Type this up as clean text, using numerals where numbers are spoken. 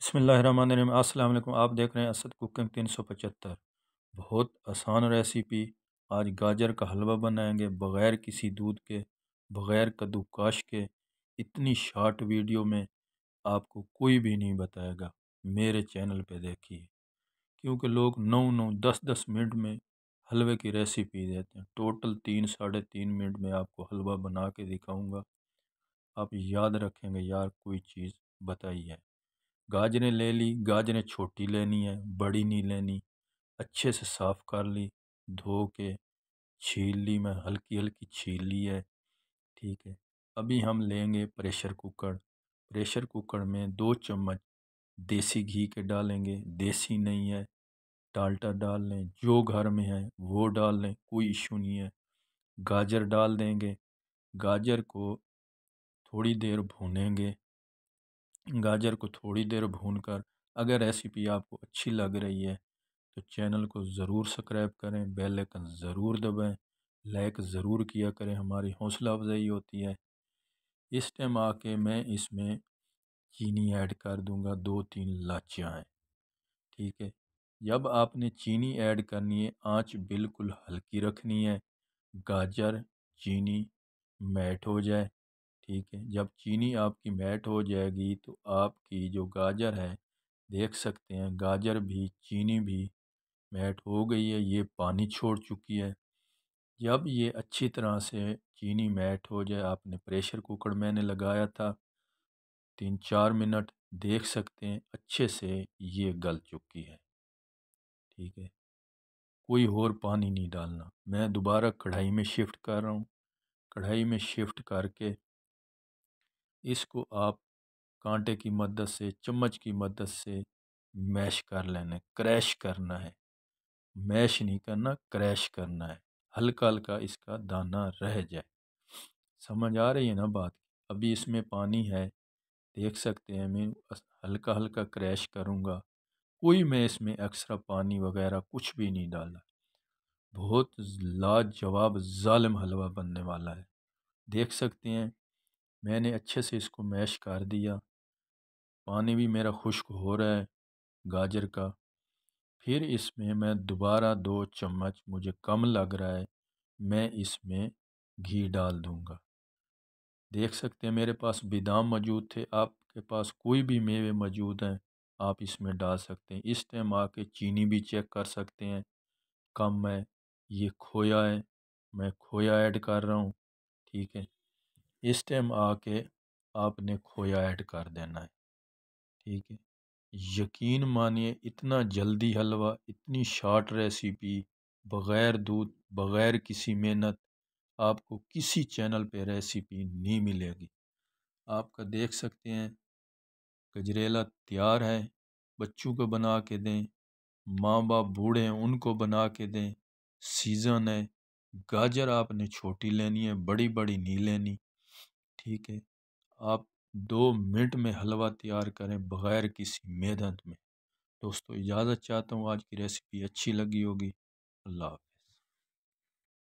बिस्मिल्लाहिर्रहमानिर्रहीम। अस्सलाम वालेकुम। आप देख रहे हैं असद कुकिंग 375। बहुत आसान रेसिपी। आज गाजर का हलवा बनाएंगे बग़ैर किसी दूध के, बग़ैर कद्दूकाश के। इतनी शॉर्ट वीडियो में आपको कोई भी नहीं बताएगा। मेरे चैनल पे देखिए, क्योंकि लोग 9-9 10-10 मिनट में हलवे की रेसिपी देते हैं। टोटल 3-3.5 मिनट में आपको हलवा बना के दिखाऊंगा। आप याद रखेंगे यार, कोई चीज़ बताई है। गाजरें ले ली, गाजरें छोटी लेनी है, बड़ी नहीं लेनी। अच्छे से साफ़ कर ली, धो के छील ली, मैं हल्की हल्की छील ली है। ठीक है। अभी हम लेंगे प्रेशर कुकर। प्रेशर कुकर में 2 चम्मच देसी घी के डालेंगे। देसी नहीं है, डाल्डा डाल लें, जो घर में है वो डाल लें, कोई इशू नहीं है। गाजर डाल देंगे। गाजर को थोड़ी देर भूनेंगे। गाजर को थोड़ी देर भूनकर, अगर रेसिपी आपको अच्छी लग रही है तो चैनल को ज़रूर सब्सक्राइब करें, बेल आइकन ज़रूर दबाएं, लाइक ज़रूर किया करें, हमारी हौसला अफजाई होती है। इस टाइम आके मैं इसमें चीनी ऐड कर दूंगा। 2-3 लाचियाँ हैं। ठीक है। जब आपने चीनी ऐड करनी है, आंच बिल्कुल हल्की रखनी है। गाजर चीनी मैट हो जाए। ठीक है। जब चीनी आपकी मैट हो जाएगी तो आपकी जो गाजर है, देख सकते हैं गाजर भी चीनी भी मैट हो गई है, ये पानी छोड़ चुकी है। जब ये अच्छी तरह से चीनी मैट हो जाए, आपने प्रेशर कुकर मैंने लगाया था 3-4 मिनट, देख सकते हैं अच्छे से ये गल चुकी है। ठीक है। कोई और पानी नहीं डालना। मैं दोबारा कढ़ाई में शिफ्ट कर रहा हूँ। कढ़ाई में शिफ्ट करके इसको आप कांटे की मदद से, चम्मच की मदद से मैश कर लेना है, क्रैश करना है। मैश नहीं करना, क्रैश करना है। हल्का हल्का इसका दाना रह जाए। समझ आ रही है ना बात? अभी इसमें पानी है, देख सकते हैं। मैं हल्का हल्का क्रैश करूँगा। कोई मैं इसमें एक्स्ट्रा पानी वगैरह कुछ भी नहीं डाला। बहुत लाजवाब जालिम हलवा बनने वाला है। देख सकते हैं मैंने अच्छे से इसको मैश कर दिया। पानी भी मेरा खुश्क हो रहा है गाजर का। फिर इसमें मैं दोबारा 2 चम्मच, मुझे कम लग रहा है, मैं इसमें घी डाल दूंगा। देख सकते हैं मेरे पास बादाम मौजूद थे। आपके पास कोई भी मेवे मौजूद हैं, आप इसमें डाल सकते हैं। इस टाइम आके चीनी भी चेक कर सकते हैं, कम है। ये खोया है, मैं खोया ऐड कर रहा हूँ। ठीक है। इस टाइम आके आपने खोया ऐड कर देना है। ठीक है। यकीन मानिए, इतना जल्दी हलवा, इतनी शॉर्ट रेसिपी, बग़ैर दूध, बग़ैर किसी मेहनत, आपको किसी चैनल पे रेसिपी नहीं मिलेगी। आपका देख सकते हैं गजरेला तैयार है। बच्चों को बना के दें, माँ बाप बूढ़े हैं उनको बना के दें। सीज़न है। गाजर आपने छोटी लेनी है, बड़ी बड़ी नहीं लेनी। ठीक है। आप 2 मिनट में हलवा तैयार करें बग़ैर किसी मेहनत में। दोस्तों इजाज़त चाहता हूँ। आज की रेसिपी अच्छी लगी होगी। अल्लाह हाफ़िज़।